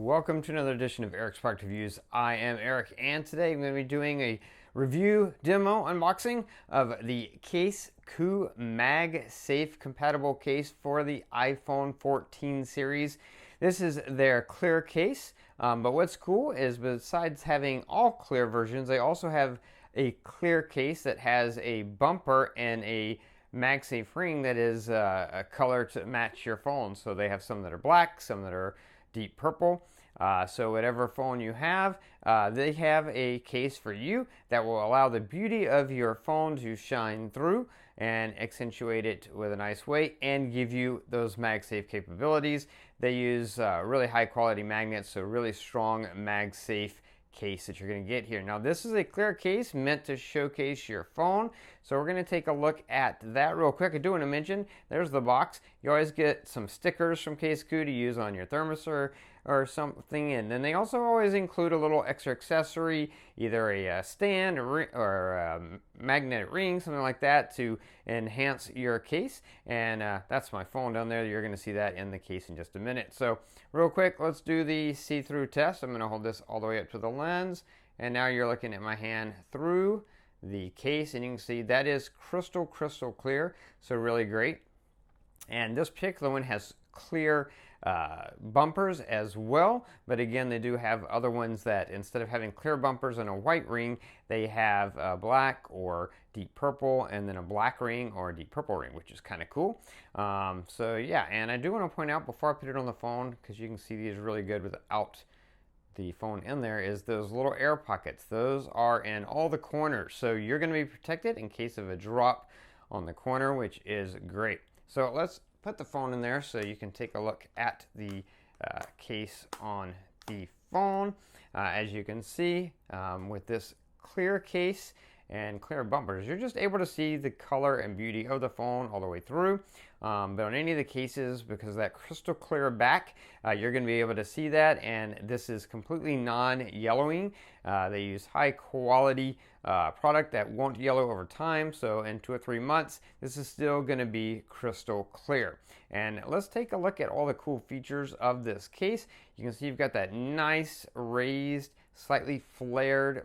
Welcome to another edition of Eric's Product Reviews. I am Eric, and today I'm going to be doing a review demo unboxing of the CaseKoo MagSafe Compatible case for the iPhone 14 series. This is their clear case, but what's cool is besides having all clear versions, they also have a clear case that has a bumper and a MagSafe ring that is a color to match your phone. So they have some that are black, some that are deep purple. So whatever phone you have, they have a case for you that will allow the beauty of your phone to shine through and accentuate it with a nice way and give you those MagSafe capabilities. They use really high quality magnets, so really strong MagSafe case that you're going to get here. Now this is a clear case meant to showcase your phone, so we're going to take a look at that real quick. I do want to mention there's the box. You always get some stickers from CaseKoo to use on your thermos or something, and then they also always include a little extra accessory, either a stand or a magnetic ring, something like that, to enhance your case. And that's my phone down there. You're going to see that in the case in just a minute. So real quick, let's do the see-through test. I'm going to hold this all the way up to the lens, and now you're looking at my hand through the case, and you can see that is crystal clear, so really great. And this particular one has clear bumpers as well, but again, they do have other ones that instead of having clear bumpers and a white ring, they have black or deep purple and then a black ring or a deep purple ring, which is kind of cool. So yeah, and I do want to point out before I put it on the phone, because you can see these really good without the phone in there, is those little air pockets. Those are in all the corners, so you're going to be protected in case of a drop on the corner, which is great. So let's put the phone in there so you can take a look at the case on the phone. As you can see, with this clear case and clear bumpers, you're just able to see the color and beauty of the phone all the way through. But on any of the cases, because of that crystal clear back, you're going to be able to see that, and this is completely non-yellowing. They use high quality product that won't yellow over time, so in 2 or 3 months this is still going to be crystal clear. And let's take a look at all the cool features of this case. You can see you've got that nice raised, slightly flared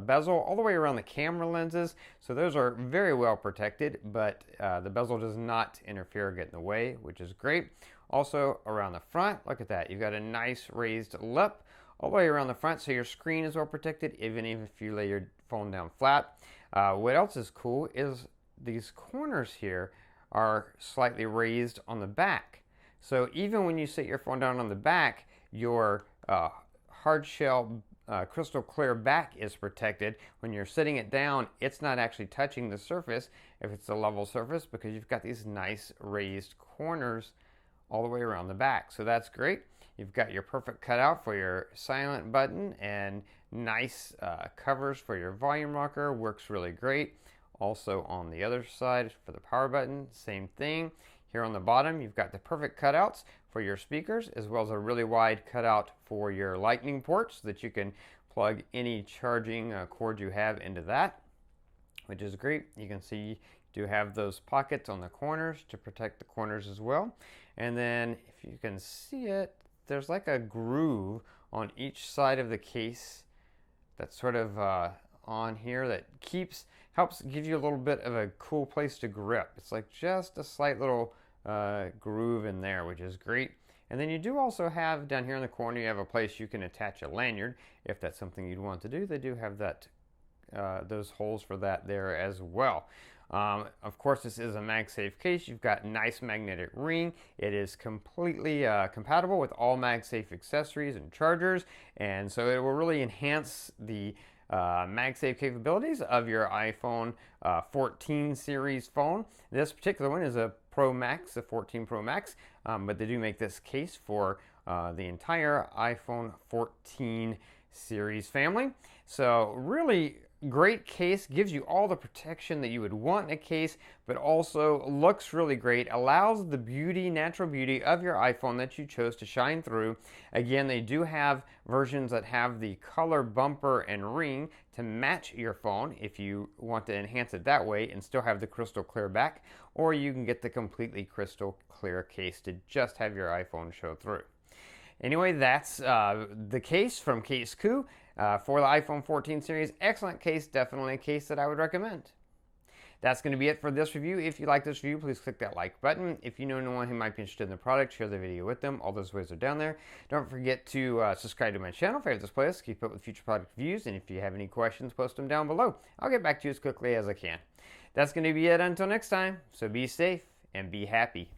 bezel all the way around the camera lenses, so those are very well protected, but the bezel does not interfere or get in the way, which is great. Also around the front, look at that, you've got a nice raised lip all the way around the front, so your screen is well protected even if you lay your phone down flat. What else is cool is these corners here are slightly raised on the back, so even when you set your phone down on the back, your hard shell crystal clear back is protected. When you're sitting it down, it's not actually touching the surface if it's a level surface, because you've got these nice raised corners all the way around the back, so that's great. You've got your perfect cutout for your silent button and nice covers for your volume rocker, works really great. Also on the other side for the power button, same thing. Here on the bottom, you've got the perfect cutouts for your speakers, as well as a really wide cutout for your lightning ports so that you can plug any charging cord you have into that, which is great. You can see you do have those pockets on the corners to protect the corners as well. And then if you can see it, there's like a groove on each side of the case that's sort of on here that helps give you a little bit of a cool place to grip. It's like just a slight little groove in there, which is great. And then you do also have down here in the corner, you have a place you can attach a lanyard if that's something you'd want to do. They do have that those holes for that there as well. Of course, this is a MagSafe case. You've got nice magnetic ring. It is completely compatible with all MagSafe accessories and chargers, and so it will really enhance the MagSafe capabilities of your iPhone 14 series phone. This particular one is a Pro Max, a 14 Pro Max, but they do make this case for the entire iPhone 14 series family. So really great case, gives you all the protection that you would want in a case, but also looks really great, allows the beauty, natural beauty of your iPhone that you chose to shine through. Again, they do have versions that have the color bumper and ring to match your phone if you want to enhance it that way and still have the crystal clear back, or you can get the completely crystal clear case to just have your iPhone show through. Anyway, that's the case from CaseKoo for the iPhone 14 series. Excellent case, definitely a case that I would recommend. That's going to be it for this review. If you like this review, please click that like button. If you know anyone who might be interested in the product, share the video with them. All those ways are down there. Don't forget to subscribe to my channel, favorite this playlist, keep up with future product reviews, and if you have any questions, post them down below. I'll get back to you as quickly as I can. That's going to be it until next time, so be safe and be happy.